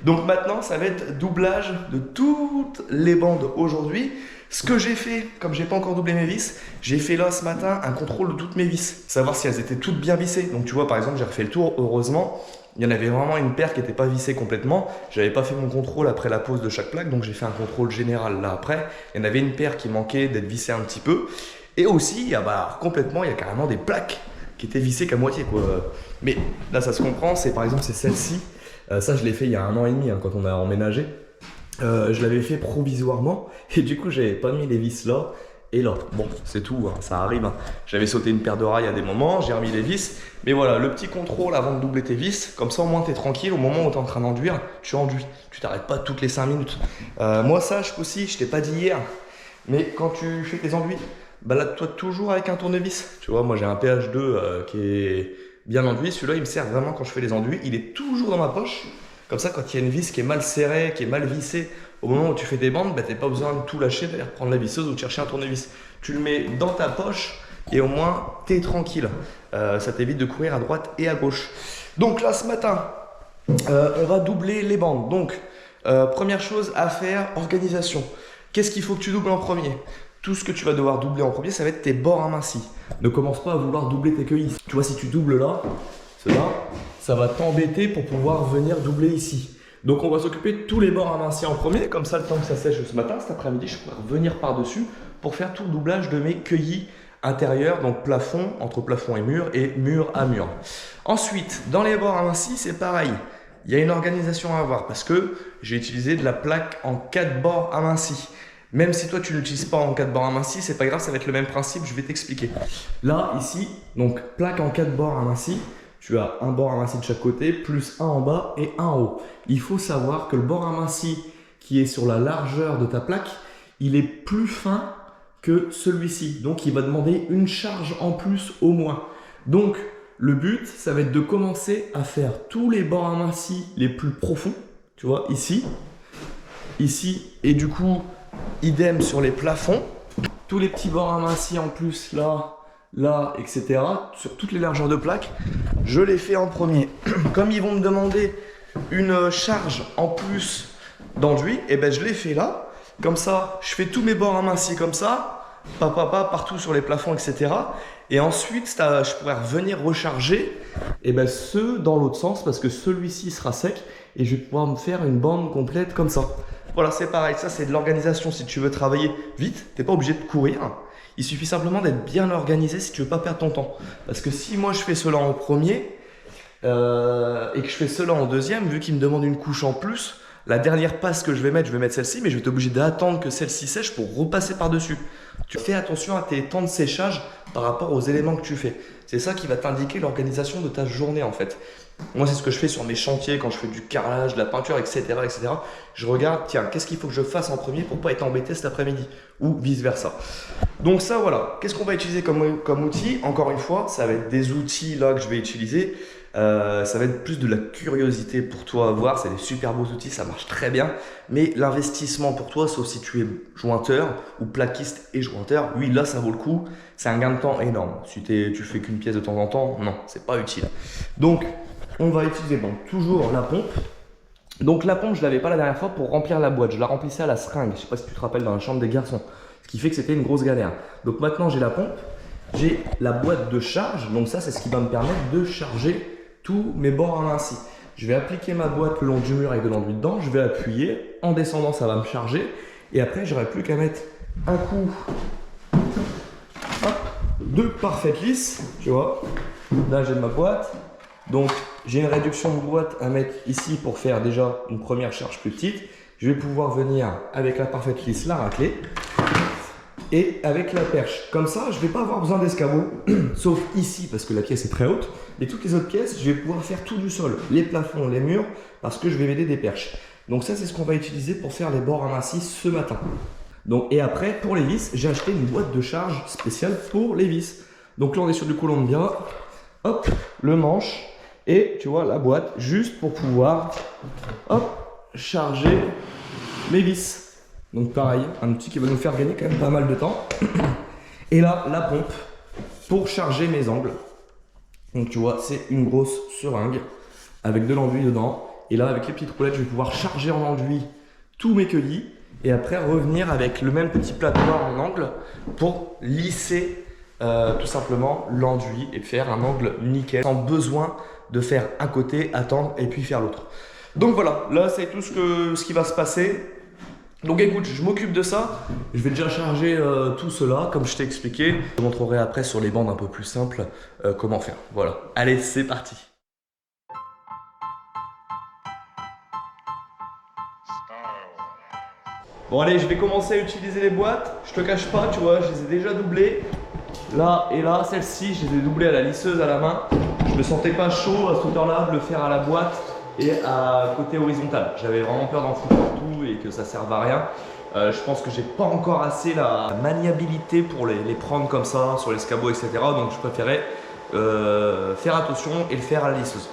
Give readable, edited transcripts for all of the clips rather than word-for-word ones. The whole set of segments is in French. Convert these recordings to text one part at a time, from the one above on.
Donc maintenant, ça va être doublage de toutes les bandes aujourd'hui. Ce que j'ai fait, comme j'ai pas encore doublé mes vis, j'ai fait là ce matin un contrôle de toutes mes vis, savoir si elles étaient toutes bien vissées. Donc tu vois, par exemple, j'ai refait le tour, heureusement, il y en avait vraiment une paire qui n'était pas vissée complètement. J'avais pas fait mon contrôle après la pose de chaque plaque, donc j'ai fait un contrôle général là après. Il y en avait une paire qui manquait d'être vissée un petit peu. Et aussi, il y a, complètement, il y a carrément des plaques qui étaient vissées qu'à moitié, quoi. Mais là, ça se comprend, c'est par exemple, c'est celle-ci. Ça, je l'ai fait il y a 1 an et demi, hein, quand on a emménagé. Je l'avais fait provisoirement et du coup j'avais pas mis les vis là et là. Bon, c'est tout, hein, ça arrive. Hein. J'avais sauté une paire de rails à des moments, j'ai remis les vis. Mais voilà, le petit contrôle avant de doubler tes vis, comme ça au moins tu es tranquille. Au moment où tu es en train d'enduire, tu enduis. Tu t'arrêtes pas toutes les 5 minutes. Moi, sache aussi, je t'ai pas dit hier, mais quand tu fais tes enduits, balade-toi toujours avec un tournevis. Tu vois, moi j'ai un PH2 qui est bien enduit. Celui-là, il me sert vraiment quand je fais les enduits. Il est toujours dans ma poche. Comme ça, quand il y a une vis qui est mal serrée, qui est mal vissée, au moment où tu fais des bandes, tu n'as pas besoin de tout lâcher, d'aller reprendre la visseuse ou de chercher un tournevis. Tu le mets dans ta poche et au moins, tu es tranquille. Ça t'évite de courir à droite et à gauche. Donc là, ce matin, on va doubler les bandes. Donc, première chose à faire, organisation. Qu'est-ce qu'il faut que tu doubles en premier? Tout ce que tu vas devoir doubler en premier, ça va être tes bords amincis. Ne commence pas à vouloir doubler tes queuilles. Tu vois, si tu doubles là, cela, ça va t'embêter pour pouvoir venir doubler ici. Donc on va s'occuper de tous les bords amincis en premier, comme ça le temps que ça sèche ce matin, cet après-midi, je pourrai revenir par-dessus pour faire tout le doublage de mes queuillis intérieurs, donc plafond, entre plafond et mur à mur. Ensuite, dans les bords amincis, c'est pareil. Il y a une organisation à avoir parce que j'ai utilisé de la plaque en 4 bords amincis. Même si toi tu ne l'utilises pas en 4 bords amincis, c'est pas grave, ça va être le même principe, je vais t'expliquer. Là, ici, donc plaque en 4 bords amincis. Tu as un bord aminci de chaque côté, plus un en bas et un en haut. Il faut savoir que le bord aminci qui est sur la largeur de ta plaque, il est plus fin que celui-ci. Donc, il va demander une charge en plus au moins. Donc, le but, ça va être de commencer à faire tous les bords amincis les plus profonds. Tu vois, ici, et du coup, idem sur les plafonds. Tous les petits bords amincis en plus, là, etc. Sur toutes les largeurs de plaque, je les fais en premier. Comme ils vont me demander une charge en plus d'enduit, et ben je les fais là. Comme ça, je fais tous mes bords amincis comme ça, partout sur les plafonds, etc. Et ensuite, je pourrais revenir recharger et ben ceux dans l'autre sens parce que celui-ci sera sec et je vais pouvoir me faire une bande complète comme ça. Voilà, c'est pareil, ça c'est de l'organisation. Si tu veux travailler vite, tu n'es pas obligé de courir. Il suffit simplement d'être bien organisé si tu veux pas perdre ton temps. Parce que si moi je fais cela en premier et que je fais cela en deuxième, vu qu'il me demande une couche en plus, la dernière passe que je vais mettre celle-ci, mais je vais être obligé d'attendre que celle-ci sèche pour repasser par-dessus. Tu fais attention à tes temps de séchage par rapport aux éléments que tu fais. C'est ça qui va t'indiquer l'organisation de ta journée en fait. Moi, c'est ce que je fais sur mes chantiers quand je fais du carrelage, de la peinture, etc. etc. Je regarde, tiens, qu'est-ce qu'il faut que je fasse en premier pour pas être embêté cet après-midi ou vice-versa. Donc ça, voilà. Qu'est-ce qu'on va utiliser comme outil? Encore une fois, ça va être des outils là que je vais utiliser. Ça va être plus de la curiosité pour toi à voir. C'est des super beaux outils, ça marche très bien. Mais l'investissement pour toi, sauf si tu es jointeur ou plaquiste et jointeur, oui, là, ça vaut le coup. C'est un gain de temps énorme. Si tu fais qu'une pièce de temps en temps, non, c'est pas utile. Donc, on va utiliser toujours la pompe. Donc la pompe, je ne l'avais pas la dernière fois pour remplir la boîte. Je la remplissais à la seringue. Je ne sais pas si tu te rappelles dans la chambre des garçons. Ce qui fait que c'était une grosse galère. Donc maintenant, j'ai la pompe. J'ai la boîte de charge. Donc ça, c'est ce qui va me permettre de charger tous mes bords amincis. Je vais appliquer ma boîte le long du mur avec de l'enduit dedans. Je vais appuyer. En descendant, ça va me charger. Et après, j'aurai plus qu'à mettre un coup de parfaite lisse. Tu vois. Là, j'ai ma boîte. Donc, j'ai une réduction de boîte à mettre ici pour faire déjà une première charge plus petite. Je vais pouvoir venir avec la parfaite lisse la racler et avec la perche. Comme ça, je ne vais pas avoir besoin d'escabeau, sauf ici parce que la pièce est très haute. Et toutes les autres pièces, je vais pouvoir faire tout du sol, les plafonds, les murs, parce que je vais m'aider des perches. Donc ça, c'est ce qu'on va utiliser pour faire les bords amincis ce matin. Donc, et après, pour les vis, j'ai acheté une boîte de charge spéciale pour les vis. Donc là, on est sur du Columbia. Hop, le manche. Et tu vois la boîte juste pour pouvoir charger mes vis. Donc pareil, un outil qui va nous faire gagner quand même pas mal de temps. Et là, la pompe pour charger mes angles. Donc tu vois, c'est une grosse seringue avec de l'enduit dedans. Et là, avec les petites roulettes, je vais pouvoir charger en enduit tous mes cueillis et après revenir avec le même petit platoir en angle pour lisser tout simplement l'enduit et faire un angle nickel sans besoin de faire un côté, attendre et puis faire l'autre. Donc voilà, là c'est tout ce qui va se passer. Donc écoute, je m'occupe de ça. Je vais déjà charger tout cela comme je t'ai expliqué. Je te montrerai après sur les bandes un peu plus simples comment faire. Voilà, allez c'est parti. Bon allez, je vais commencer à utiliser les boîtes. Je te cache pas, tu vois, je les ai déjà doublées. Là et là, celle-ci, je les ai doublées à la lisseuse à la main. Je me sentais pas chaud à cette hauteur-là de le faire à la boîte et à côté horizontal. J'avais vraiment peur d'en foutre partout et que ça serve à rien. Je pense que j'ai pas encore assez la maniabilité pour les prendre comme ça sur l'escabeau, etc. Donc je préférais faire attention et le faire à la lisseuse.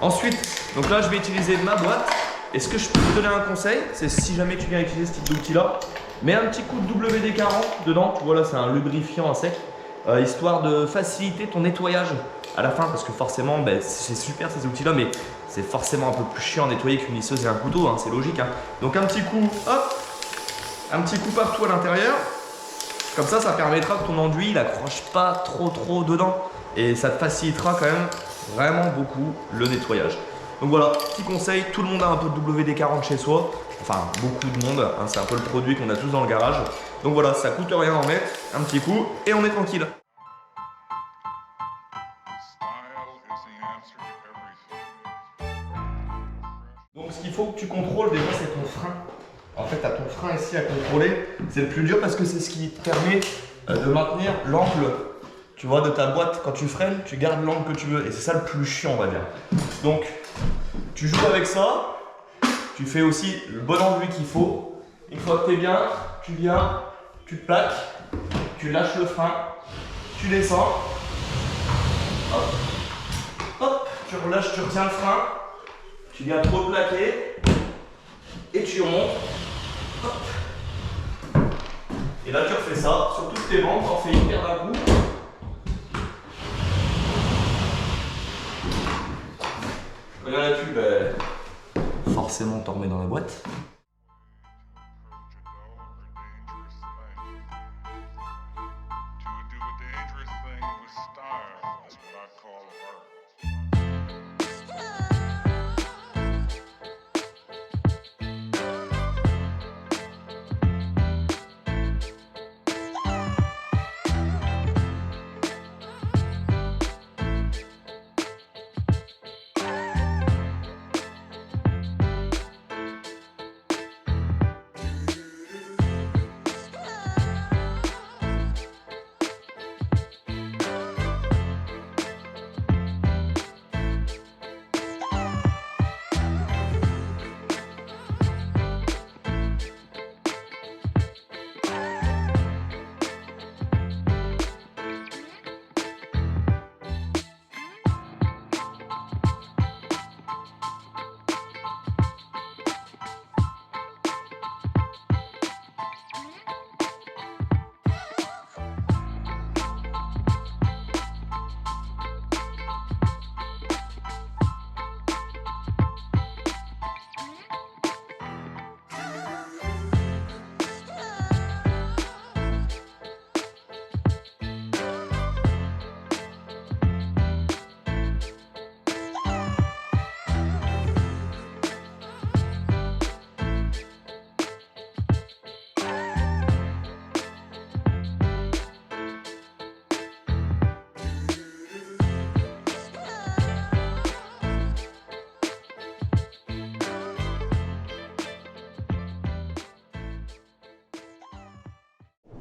Ensuite, donc là je vais utiliser ma boîte. Et ce que je peux te donner un conseil, c'est si jamais tu viens utiliser ce type d'outil là, mets un petit coup de WD-40 dedans. Tu vois là c'est un lubrifiant à sec, histoire de faciliter ton nettoyage à la fin, parce que forcément ben, c'est super ces outils là, mais c'est forcément un peu plus chiant à nettoyer qu'une lisseuse et un couteau, hein, c'est logique. Hein. Donc un petit coup, hop, un petit coup partout à l'intérieur. Comme ça permettra que ton enduit n'accroche pas trop dedans. Et ça te facilitera quand même vraiment beaucoup le nettoyage. Donc voilà, petit conseil, tout le monde a un peu de WD-40 chez soi. Enfin, beaucoup de monde, hein, c'est un peu le produit qu'on a tous dans le garage. Donc voilà, ça coûte rien d'en mettre, un petit coup, et on est tranquille. Donc ce qu'il faut que tu contrôles déjà, c'est ton frein. En fait, tu as ton frein ici à contrôler. C'est le plus dur parce que c'est ce qui te permet de maintenir l'angle, tu vois, de ta boîte. Quand tu freines, tu gardes l'angle que tu veux. Et c'est ça le plus chiant, on va dire. Donc, tu joues avec ça. Tu fais aussi le bon enduit qu'il faut. Une fois que tu es bien, tu viens, tu te plaques, tu lâches le frein, tu descends. Hop, hop, tu relâches, tu retiens le frein. Tu viens trop plaquer et tu remontes. Hop. Et là tu refais ça sur toutes tes bandes, tu en fais une paire d'un coup. Quand il y en a plus, ben, forcément t'en remets dans la boîte.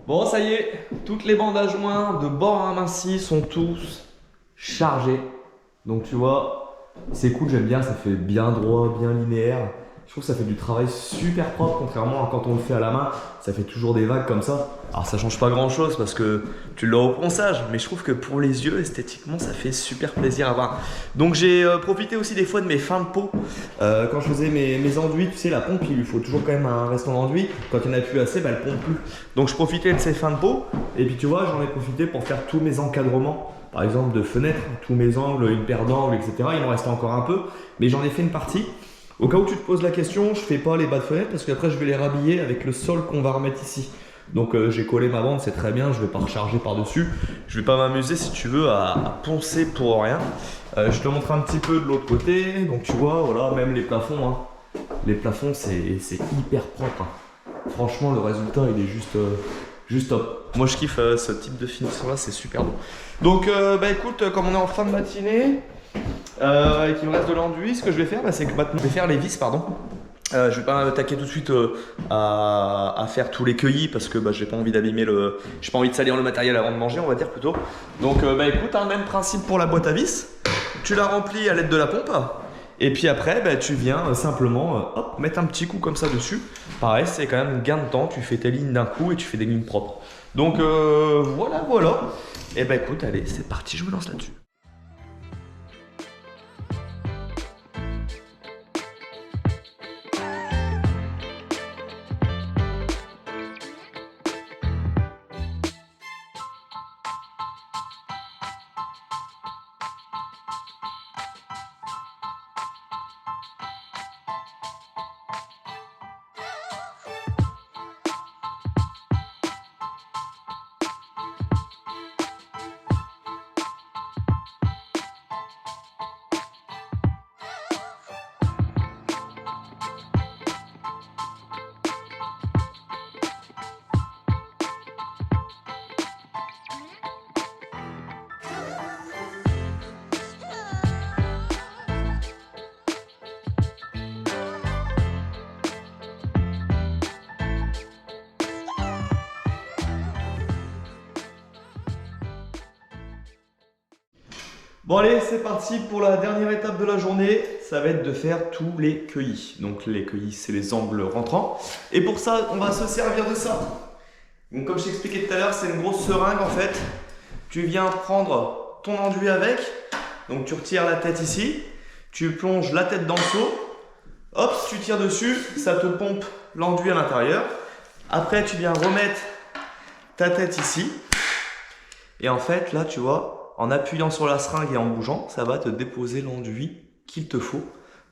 Bon, ça y est, toutes les bandes à joints de bord amincis sont tous chargées. Donc tu vois, c'est cool, j'aime bien, ça fait bien droit, bien linéaire. Je trouve que ça fait du travail super propre, contrairement à quand on le fait à la main, ça fait toujours des vagues comme ça. Alors ça change pas grand chose parce que tu l'as au ponçage, mais je trouve que pour les yeux, esthétiquement, ça fait super plaisir à voir. Donc j'ai profité aussi des fois de mes fins de pot. Quand je faisais mes enduits, tu sais, la pompe, il lui faut toujours quand même un restant d'enduit. Quand il n'y en a plus assez, bah, elle pompe plus. Donc je profitais de ces fins de pot, et puis tu vois, j'en ai profité pour faire tous mes encadrements. Par exemple de fenêtres, tous mes angles, une paire d'angles, etc. Il m'en restait encore un peu, mais j'en ai fait une partie. Au cas où tu te poses la question, je fais pas les bas de fenêtre parce qu'après je vais les rhabiller avec le sol qu'on va remettre ici. Donc j'ai collé ma bande, c'est très bien, je vais pas recharger par-dessus. Je vais pas m'amuser si tu veux à poncer pour rien. Je te montre un petit peu de l'autre côté. Donc tu vois, voilà, même les plafonds. Hein. Les plafonds c'est hyper propre. Hein. Franchement le résultat il est juste top. Moi je kiffe ce type de finition là, c'est super beau. Donc bah écoute, comme on est en fin de matinée et qu'il me reste de l'enduit, ce que je vais faire, bah, c'est que maintenant je vais faire les vis, pardon. Je vais pas attaquer tout de suite à faire tous les cueillis parce que bah, j'ai pas envie d'abîmer j'ai pas envie de salir le matériel avant de manger, on va dire plutôt. Donc bah écoute, hein, même principe pour la boîte à vis. Tu la remplis à l'aide de la pompe. Et puis après, bah, tu viens simplement hop, mettre un petit coup comme ça dessus. Pareil, c'est quand même gain de temps. Tu fais tes lignes d'un coup et tu fais des lignes propres. Donc voilà. Et bah écoute, allez, c'est parti, je me lance là-dessus. Bon allez, c'est parti pour la dernière étape de la journée, ça va être de faire tous les cueillis. Donc les cueillis, c'est les angles rentrants. Et pour ça, on va se servir de ça. Donc comme je t'expliquais tout à l'heure, c'est une grosse seringue en fait. Tu viens prendre ton enduit avec, donc tu retires la tête ici, tu plonges la tête dans le seau, hop, tu tires dessus, ça te pompe l'enduit à l'intérieur. Après, tu viens remettre ta tête ici. Et en fait, là, tu vois, en appuyant sur la seringue et en bougeant, ça va te déposer l'enduit qu'il te faut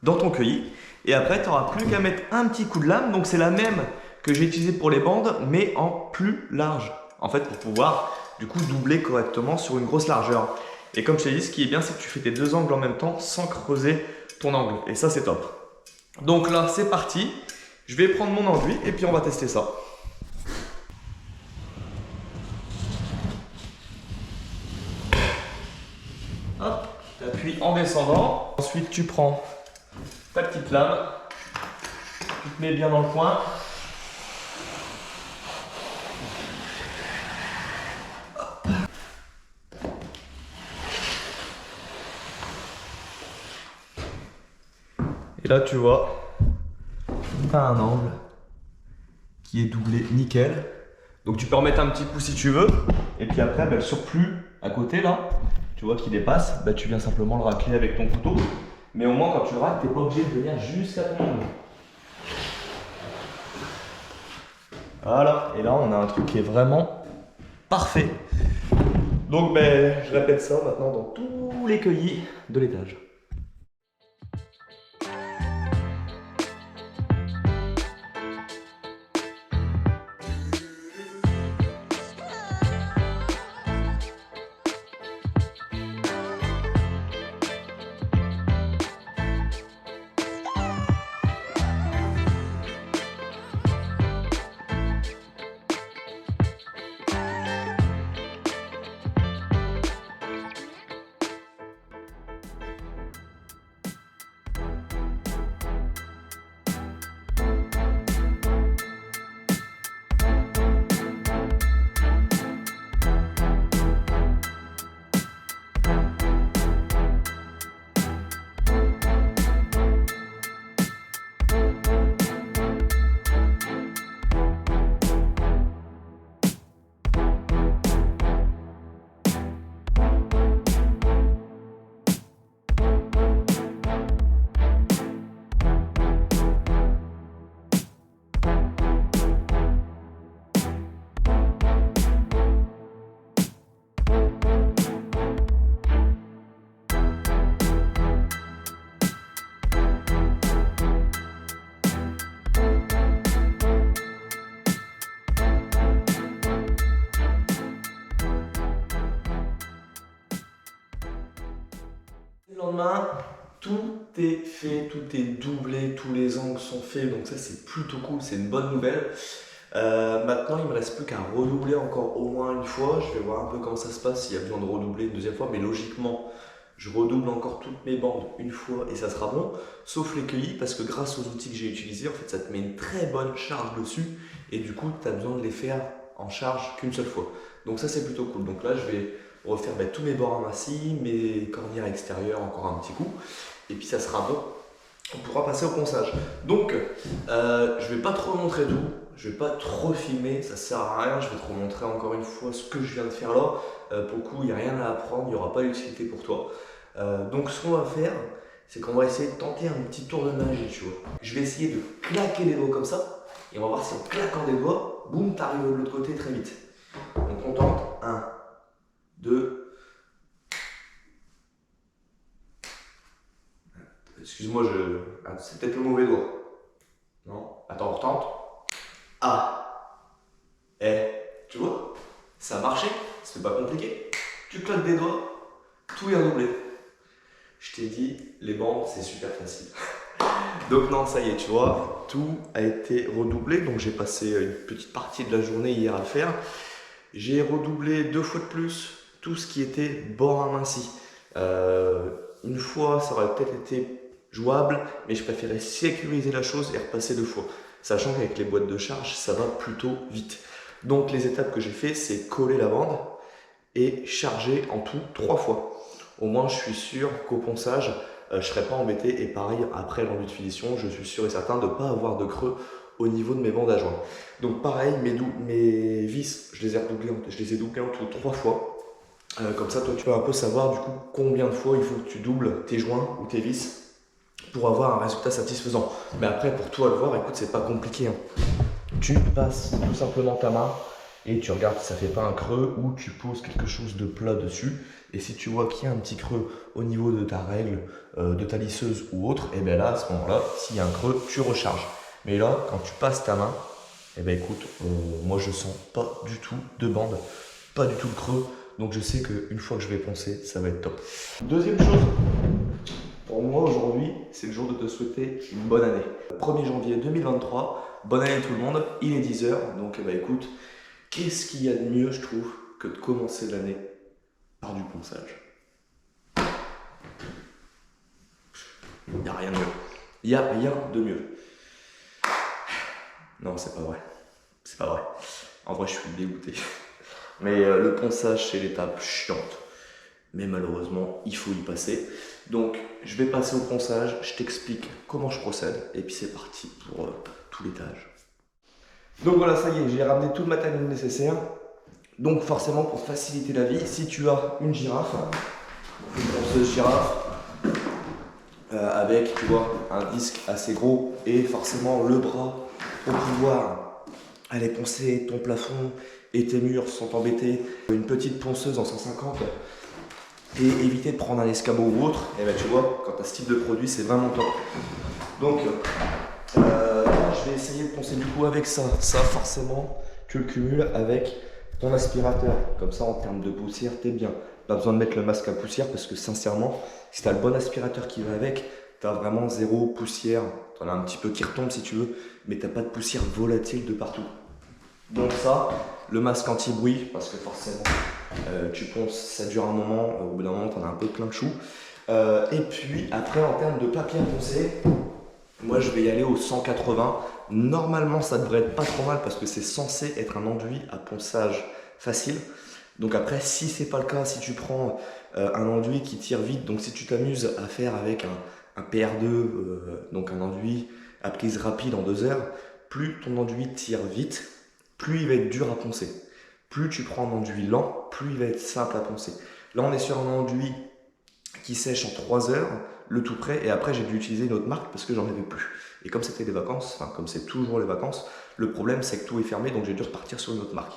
dans ton cueilli. Et après, tu n'auras plus qu'à mettre un petit coup de lame. Donc, c'est la même que j'ai utilisée pour les bandes, mais en plus large. En fait, pour pouvoir, du coup, doubler correctement sur une grosse largeur. Et comme je t'ai dit, ce qui est bien, c'est que tu fais tes deux angles en même temps sans creuser ton angle. Et ça, c'est top. Donc là, c'est parti. Je vais prendre mon enduit et puis on va tester ça. Hop, tu appuies en descendant. Ensuite, tu prends ta petite lame. Tu te mets bien dans le coin. Hop. Et là, tu vois, tu as un angle qui est doublé nickel. Donc, tu peux remettre un petit coup si tu veux. Et puis après, le surplus à côté, là, tu vois, qui dépasse, tu viens simplement le racler avec ton couteau. Mais au moins, quand tu le racles, tu n'es pas obligé de venir jusqu'à ton angle. Voilà, et là, on a un truc qui est vraiment parfait. Donc, je répète ça maintenant dans tous les cueillis de l'étage. lendemain, tout est fait, tout est doublé, tous les angles sont faits, donc ça c'est plutôt cool, c'est une bonne nouvelle. Maintenant, il me reste plus qu'à redoubler encore au moins une fois. Je vais voir un peu comment ça se passe, s'il y a besoin de redoubler une deuxième fois, mais logiquement, je redouble encore toutes mes bandes une fois et ça sera bon, sauf les cueillis, parce que grâce aux outils que j'ai utilisés, en fait, ça te met une très bonne charge dessus, et du coup, tu as besoin de les faire en charge qu'une seule fois. Donc ça, c'est plutôt cool. Donc là, je vais refaire tous mes bords amincis, mes cornières extérieures, encore un petit coup, et puis ça sera bon. On pourra passer au ponçage. Donc, je vais pas trop montrer tout, je vais pas trop filmer, ça sert à rien. Je vais te remontrer encore une fois ce que je viens de faire là. Pour le coup, il n'y a rien à apprendre, il n'y aura pas d'utilité pour toi. Donc, ce qu'on va faire, c'est qu'on va essayer de tenter un petit tour de magie, tu vois. Je vais essayer de claquer les doigts comme ça, et on va voir si en claquant des doigts, boum, t'arrives de l'autre côté très vite. Donc, on tente 1, 2. Excuse-moi, c'est peut-être le mauvais doigt. Non? Attends, on retente. Ah! Tu vois? Ça a marché, c'est pas compliqué. Tu claques des doigts, tout est redoublé. Je t'ai dit, les bandes, c'est super facile. Donc non, ça y est, tu vois, tout a été redoublé. Donc j'ai passé une petite partie de la journée hier à le faire. J'ai redoublé 2 fois de plus tout ce qui était bord aminci. Une fois, ça aurait peut-être été jouable, mais je préférais sécuriser la chose et repasser 2 fois. Sachant qu'avec les boîtes de charge, ça va plutôt vite. Donc les étapes que j'ai fait, c'est coller la bande et charger en tout 3 fois. Au moins, je suis sûr qu'au ponçage, je ne serai pas embêté. Et pareil, après l'enduit de finition, je suis sûr et certain de ne pas avoir de creux au niveau de mes bandes à joint. Donc pareil, mes vis, je les ai doublées en tout 3 fois. Comme ça, toi, tu vas un peu savoir du coup combien de fois il faut que tu doubles tes joints ou tes vis pour avoir un résultat satisfaisant. Mais après, pour toi le voir, écoute, c'est pas compliqué. Tu passes tout simplement ta main et tu regardes si ça fait pas un creux, ou tu poses quelque chose de plat dessus. Et si tu vois qu'il y a un petit creux au niveau de ta règle, de ta lisseuse ou autre, et bien là, à ce moment-là, s'il y a un creux, tu recharges. Mais là, quand tu passes ta main, et bien écoute, moi je sens pas du tout de bande, pas du tout de creux. Donc je sais qu'une fois que je vais poncer, ça va être top. Deuxième chose, pour moi aujourd'hui, c'est le jour de te souhaiter une bonne année. 1er janvier 2023, bonne année tout le monde, il est 10h, donc écoute, qu'est-ce qu'il y a de mieux je trouve que de commencer l'année par du ponçage? Il n'y a rien de mieux. Il n'y a rien de mieux. Non, c'est pas vrai. C'est pas vrai. En vrai, je suis dégoûté. Mais le ponçage, c'est l'étape chiante. Mais malheureusement, il faut y passer. Donc, je vais passer au ponçage, je t'explique comment je procède, et puis c'est parti pour tout l'étage. Donc voilà, ça y est, j'ai ramené tout le matériel nécessaire. Donc forcément, pour faciliter la vie, si tu as une girafe, une ponceuse girafe, avec, tu vois, un disque assez gros, et forcément le bras pour pouvoir aller poncer ton plafond et tes murs sans t'embêter, une petite ponceuse en 150, et éviter de prendre un escabeau ou autre, et ben tu vois, quand tu as ce type de produit, c'est vraiment top. Donc, je vais essayer de poncer du coup avec ça. Ça, forcément, tu le cumules avec ton aspirateur. Comme ça, en termes de poussière, t'es bien. Pas besoin de mettre le masque à poussière parce que sincèrement, si tu as le bon aspirateur qui va avec, tu as vraiment zéro poussière. Tu en as un petit peu qui retombe si tu veux, mais tu n'as pas de poussière volatile de partout. Donc ça, le masque anti-bruit, parce que forcément, tu ponces, ça dure un moment, au bout d'un moment, tu en as un peu plein de choux. Et puis après, en termes de papier à poncer, moi je vais y aller au 180. Normalement, ça devrait être pas trop mal parce que c'est censé être un enduit à ponçage facile. Donc après, si c'est pas le cas, si tu prends un enduit qui tire vite, donc si tu t'amuses à faire avec un PR2, donc un enduit à prise rapide en 2 heures, plus ton enduit tire vite, plus il va être dur à poncer. Plus tu prends un enduit lent, plus il va être simple à poncer. Là, on est sur un enduit qui sèche en 3 heures, le tout prêt, et après j'ai dû utiliser une autre marque parce que j'en avais plus. Et comme c'était des vacances, enfin comme c'est toujours les vacances, le problème c'est que tout est fermé, donc j'ai dû repartir sur une autre marque.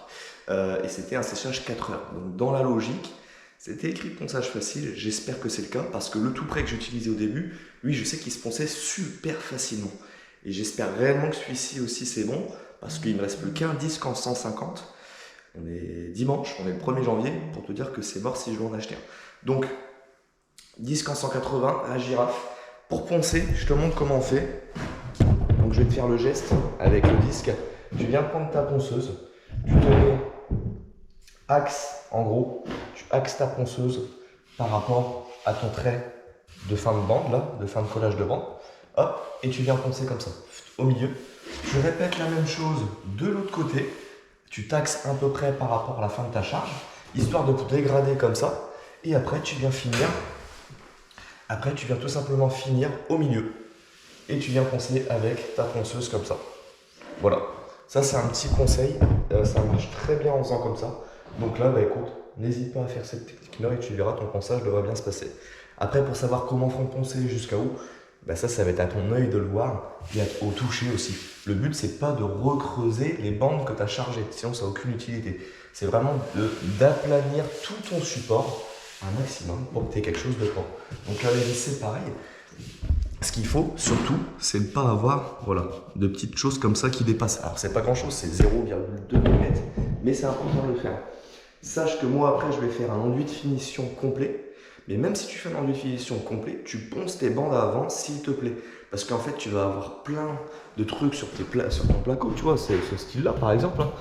Et c'était un séchage 4 heures. Donc dans la logique, c'était écrit ponçage facile, j'espère que c'est le cas, parce que le tout prêt que j'utilisais au début, lui je sais qu'il se ponçait super facilement. Et j'espère réellement que celui-ci aussi c'est bon, parce qu'il ne me reste plus qu'un disque en 150. On est dimanche, on est le 1er janvier, pour te dire que c'est mort si je veux en acheter un. Donc, disque en 180 à girafe. Pour poncer, je te montre comment on fait. Donc je vais te faire le geste avec le disque. Tu viens prendre ta ponceuse, tu te mets axe, en gros, tu axes ta ponceuse par rapport à ton trait de fin de bande, là, de fin de collage de bande. Hop, et tu viens poncer comme ça, au milieu. Tu répètes la même chose de l'autre côté. Tu taxes à peu près par rapport à la fin de ta charge, histoire de te dégrader comme ça. Et après, tu viens finir. Après, tu viens tout simplement finir au milieu. Et tu viens poncer avec ta ponceuse comme ça. Voilà. Ça, c'est un petit conseil. Ça marche très bien en faisant comme ça. Donc là, bah écoute, n'hésite pas à faire cette technique-là et tu verras, ton ponçage devrait bien se passer. Après, pour savoir comment faut poncer jusqu'à où, bah ça va être à ton œil de le voir et au toucher aussi. Le but, c'est pas de recreuser les bandes que tu as chargées, sinon ça n'a aucune utilité. C'est vraiment d'aplanir tout ton support un maximum pour que tu aies quelque chose de propre. Donc là, les vis, c'est pareil. Ce qu'il faut surtout, c'est ne pas avoir de petites choses comme ça qui dépassent. Alors, c'est pas grand chose, c'est 0,2 mm, mais c'est important de le faire. Sache que moi, après, je vais faire un enduit de finition complet. Mais même si tu fais un enduit de finition complet, tu ponces tes bandes avant s'il te plaît. Parce qu'en fait, tu vas avoir plein de trucs sur ton placo. Tu vois, c'est ce style-là, par exemple. Hein.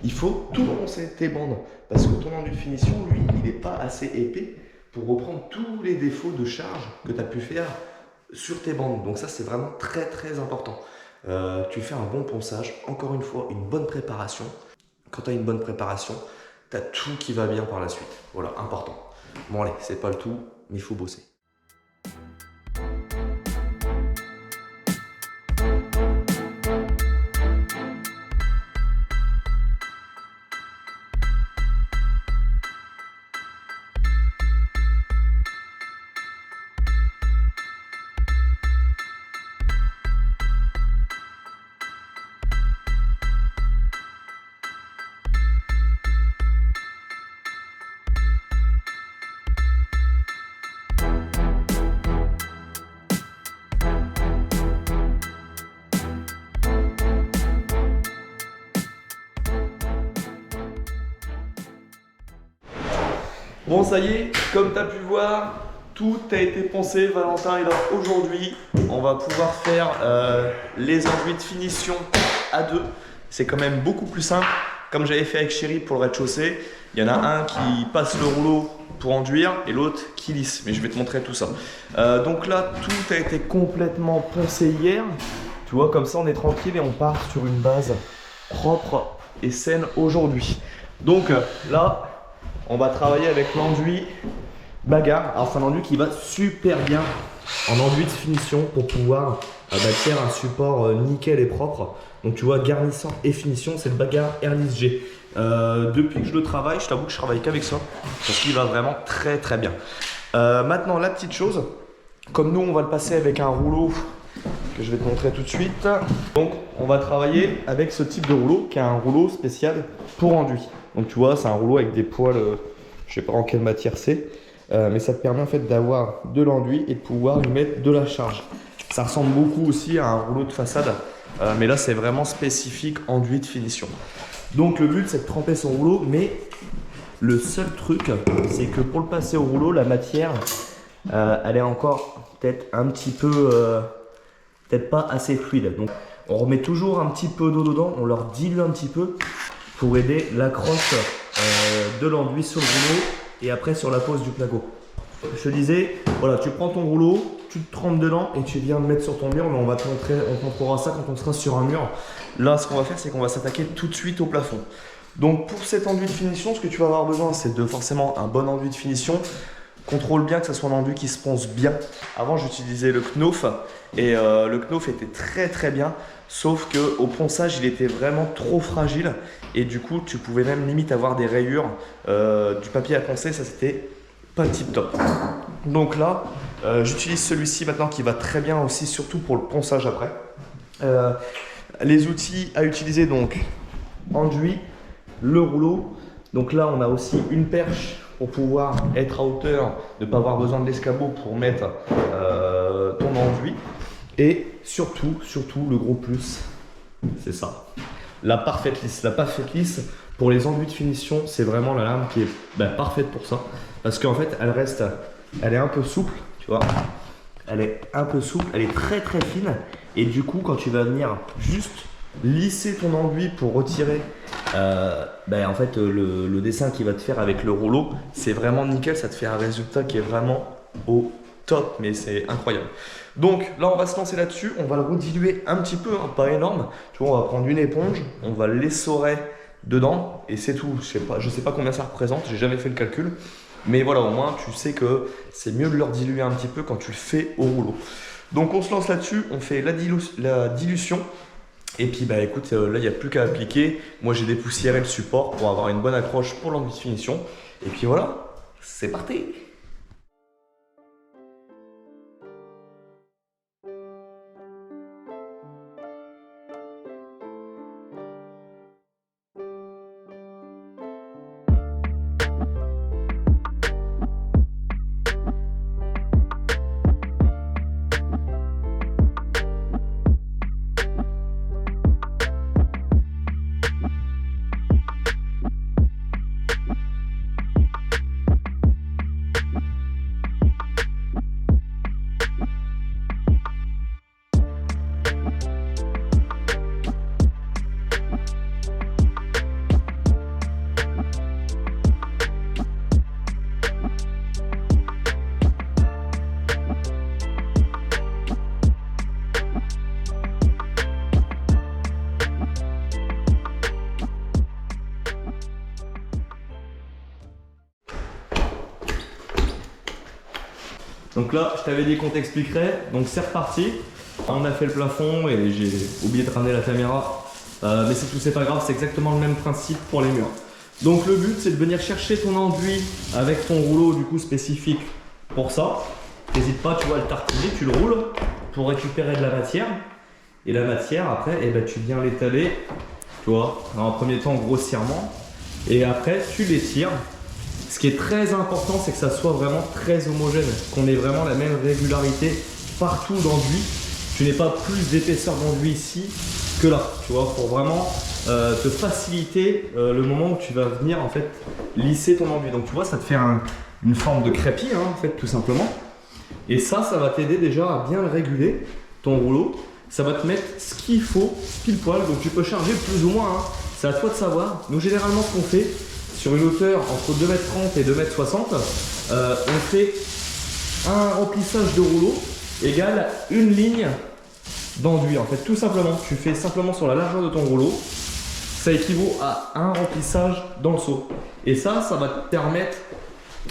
Il faut tout poncer tes bandes. Parce que ton enduit de finition, lui, il n'est pas assez épais pour reprendre tous les défauts de charge que tu as pu faire sur tes bandes. Donc ça, c'est vraiment très, très important. Tu fais un bon ponçage. Encore une fois, une bonne préparation. Quand tu as une bonne préparation, tu as tout qui va bien par la suite. Voilà, important. Bon allez, c'est pas le tout, mais il faut bosser. Bon, ça y est, comme tu as pu voir, tout a été poncé, Valentin. Et là, aujourd'hui, on va pouvoir faire les enduits de finition à deux. C'est quand même beaucoup plus simple. Comme j'avais fait avec Chéri pour le rez-de-chaussée, il y en a un qui passe le rouleau pour enduire et l'autre qui lisse. Mais je vais te montrer tout ça. Donc là, tout a été complètement poncé hier. Tu vois, comme ça, on est tranquille et on part sur une base propre et saine aujourd'hui. Donc là, on va travailler avec l'enduit bagarre. Alors c'est un enduit qui va super bien en enduit de finition pour pouvoir bâtir un support nickel et propre. Donc tu vois, garnissant et finition, c'est le bagarre Airlist G. Depuis que je le travaille, je t'avoue que je travaille qu'avec ça parce qu'il va vraiment très très bien. Maintenant la petite chose, comme nous on va le passer avec un rouleau que je vais te montrer tout de suite. Donc on va travailler avec ce type de rouleau qui est un rouleau spécial pour enduit. Donc tu vois, c'est un rouleau avec des poils, je sais pas en quelle matière c'est, mais ça te permet en fait d'avoir de l'enduit et de pouvoir lui mettre de la charge. Ça ressemble beaucoup aussi à un rouleau de façade, mais là c'est vraiment spécifique enduit de finition. Donc le but c'est de tremper son rouleau, mais le seul truc c'est que pour le passer au rouleau, la matière, elle est encore peut-être un petit peu, peut-être pas assez fluide. Donc on remet toujours un petit peu d'eau dedans, on leur dilue un petit peu pour aider l'accroche de l'enduit sur le rouleau et après sur la pose du placo. Je te disais, voilà, tu prends ton rouleau, tu te trempes dedans et tu viens le mettre sur ton mur, mais on va te montrer, on te montrera ça quand on sera sur un mur. Là, ce qu'on va faire, c'est qu'on va s'attaquer tout de suite au plafond. Donc pour cet enduit de finition, ce que tu vas avoir besoin, c'est de forcément un bon enduit de finition. Contrôle bien que ce soit un enduit qui se ponce bien. Avant, j'utilisais le Knauf et le Knauf était très très bien. Sauf qu'au ponçage, il était vraiment trop fragile et du coup, tu pouvais même limite avoir des rayures du papier à poncer. Ça, c'était pas tip top. Donc là, j'utilise celui-ci maintenant qui va très bien aussi, surtout pour le ponçage après. Les outils à utiliser, donc enduit, le rouleau. Donc là, on a aussi une perche pour pouvoir être à hauteur, ne pas avoir besoin de l'escabeau pour mettre ton enduit. Et surtout, le gros plus, c'est ça, la parfaite lisse. La parfaite lisse, pour les enduits de finition, c'est vraiment la lame qui est parfaite pour ça. Parce qu'en fait, elle reste elle est un peu souple, tu vois. Elle est un peu souple, elle est très très fine. Et du coup, quand tu vas venir juste lisser ton enduit pour retirer en fait, le dessin qu'il va te faire avec le rouleau, c'est vraiment nickel. Ça te fait un résultat qui est vraiment au top, mais c'est incroyable. Donc là, on va se lancer là-dessus. On va le rediluer un petit peu, hein, pas énorme. Tu vois, on va prendre une éponge, on va l'essorer dedans et c'est tout. Je sais pas combien ça représente, j'ai jamais fait le calcul. Mais voilà, au moins tu sais que c'est mieux de le diluer un petit peu quand tu le fais au rouleau. Donc on se lance là-dessus, on fait la dilution. Et puis bah écoute, là il n'y a plus qu'à appliquer. Moi j'ai dépoussiéré le support pour avoir une bonne accroche pour l'enduit de finition. Et puis voilà, c'est parti. Donc là, je t'avais dit qu'on t'expliquerait, donc c'est reparti. On a fait le plafond et j'ai oublié de ramener la caméra. Mais c'est tout, c'est pas grave, c'est exactement le même principe pour les murs. Donc le but, c'est de venir chercher ton enduit avec ton rouleau du coup spécifique pour ça. N'hésite pas, tu vois, à le tartiner, tu le roules pour récupérer de la matière. Et la matière, après, eh ben, tu viens l'étaler, tu vois, dans un premier temps grossièrement. Et après, tu l'étires. Ce qui est très important, c'est que ça soit vraiment très homogène, qu'on ait vraiment la même régularité partout d'enduit. Tu n'aies pas plus d'épaisseur d'enduit ici que là, tu vois, pour vraiment te faciliter le moment où tu vas venir en fait lisser ton enduit. Donc tu vois, ça te fait une forme de crépi, hein, en fait, tout simplement. Et ça va t'aider déjà à bien le réguler, ton rouleau. Ça va te mettre ce qu'il faut, pile poil. Donc tu peux charger plus ou moins, hein. C'est à toi de savoir. Nous, généralement, ce qu'on fait, sur une hauteur entre 2,30 m et 2,60 m, on fait un remplissage de rouleau égale une ligne d'enduit. En fait, tout simplement, tu fais simplement sur la largeur de ton rouleau, ça équivaut à un remplissage dans le seau. Et ça va te permettre,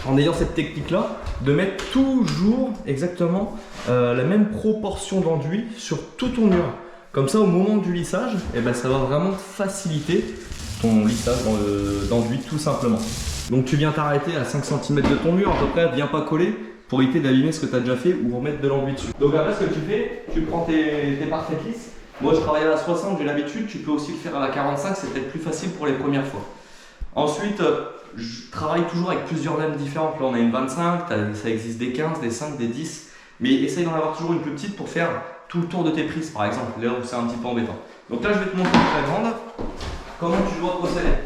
en ayant cette technique-là, de mettre toujours exactement la même proportion d'enduit sur tout ton mur. Comme ça, au moment du lissage, eh ben, ça va vraiment faciliter ton lissage d'enduit tout simplement. Donc tu viens t'arrêter à 5 cm de ton mur à peu près, viens pas coller pour éviter d'abîmer ce que tu as déjà fait ou remettre de l'enduit dessus. Donc après ce que tu fais, tu prends tes parfaites lisses. Moi je travaille à la 60, j'ai l'habitude, tu peux aussi le faire à la 45, c'est peut-être plus facile pour les premières fois. Ensuite, je travaille toujours avec plusieurs lames différentes. Là on a une 25, ça existe des 15, des 5, des 10. Mais essaye d'en avoir toujours une plus petite pour faire tout le tour de tes prises par exemple, là où c'est un petit peu embêtant. Donc là je vais te montrer la grande. Comment tu dois procéder.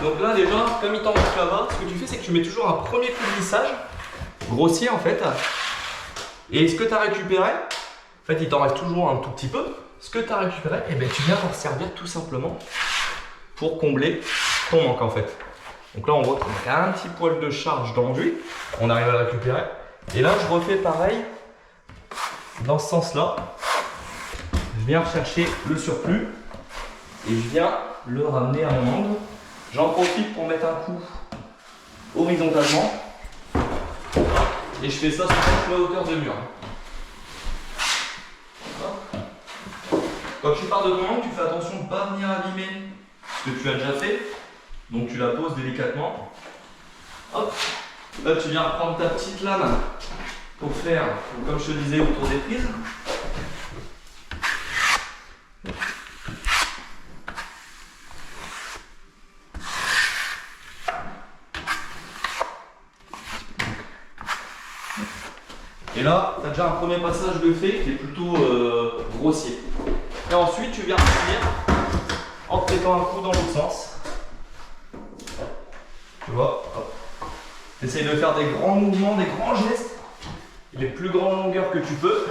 Donc là déjà, comme il t'en manque là-bas, ce que tu fais c'est que tu mets toujours un premier coup de lissage, grossier en fait. Et ce que tu as récupéré, en fait il t'en reste toujours un tout petit peu. Ce que tu as récupéré, eh ben, tu viens t'en servir tout simplement pour combler ton manque en fait. Donc là on voit qu'il y a un petit poil de charge d'enduit, on arrive à le récupérer. Et là je refais pareil, dans ce sens-là. Je viens chercher le surplus. Et je viens le ramener à mon angle. J'en profite pour mettre un coup horizontalement. Et je fais ça sur toute la hauteur de mur. Quand tu pars de ton angle, tu fais attention de ne pas venir abîmer ce que tu as déjà fait. Donc tu la poses délicatement. Hop. Là tu viens prendre ta petite lame pour faire, comme je te disais, autour des prises. Et là, tu as déjà un premier passage de fait qui est plutôt grossier. Et ensuite, tu viens finir en te mettant un coup dans l'autre sens. Tu vois, hop. Essaye de faire des grands mouvements, des grands gestes, les plus grandes longueurs que tu peux,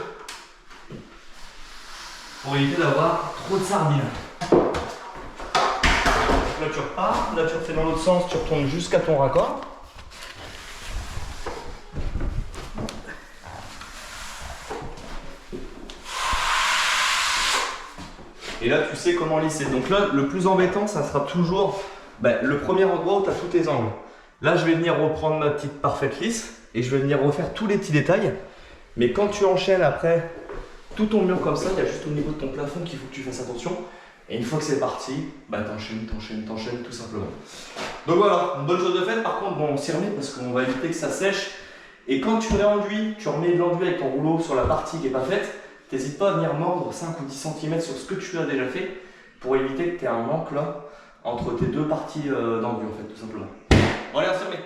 pour éviter d'avoir trop de sardines. Là tu repars, là tu refais dans l'autre sens, tu retournes jusqu'à ton raccord. Et là tu sais comment lisser. Donc là le plus embêtant ça sera toujours le premier endroit où tu as tous tes angles. Là je vais venir reprendre ma petite parfaite lisse et je vais venir refaire tous les petits détails. Mais quand tu enchaînes après tout ton mur comme ça, il y a juste au niveau de ton plafond qu'il faut que tu fasses attention. Et une fois que c'est parti, t'enchaînes tout simplement. Donc voilà, une bonne chose de faite. Par contre, bon, on s'y remet parce qu'on va éviter que ça sèche. Et quand tu réenduis, tu remets de l'enduit avec ton rouleau sur la partie qui n'est pas faite. N'hésite pas à venir mordre 5 ou 10 cm sur ce que tu as déjà fait pour éviter que tu aies un manque là entre tes deux parties d'enduit en fait, tout simplement. Bon allez, on s'y remet.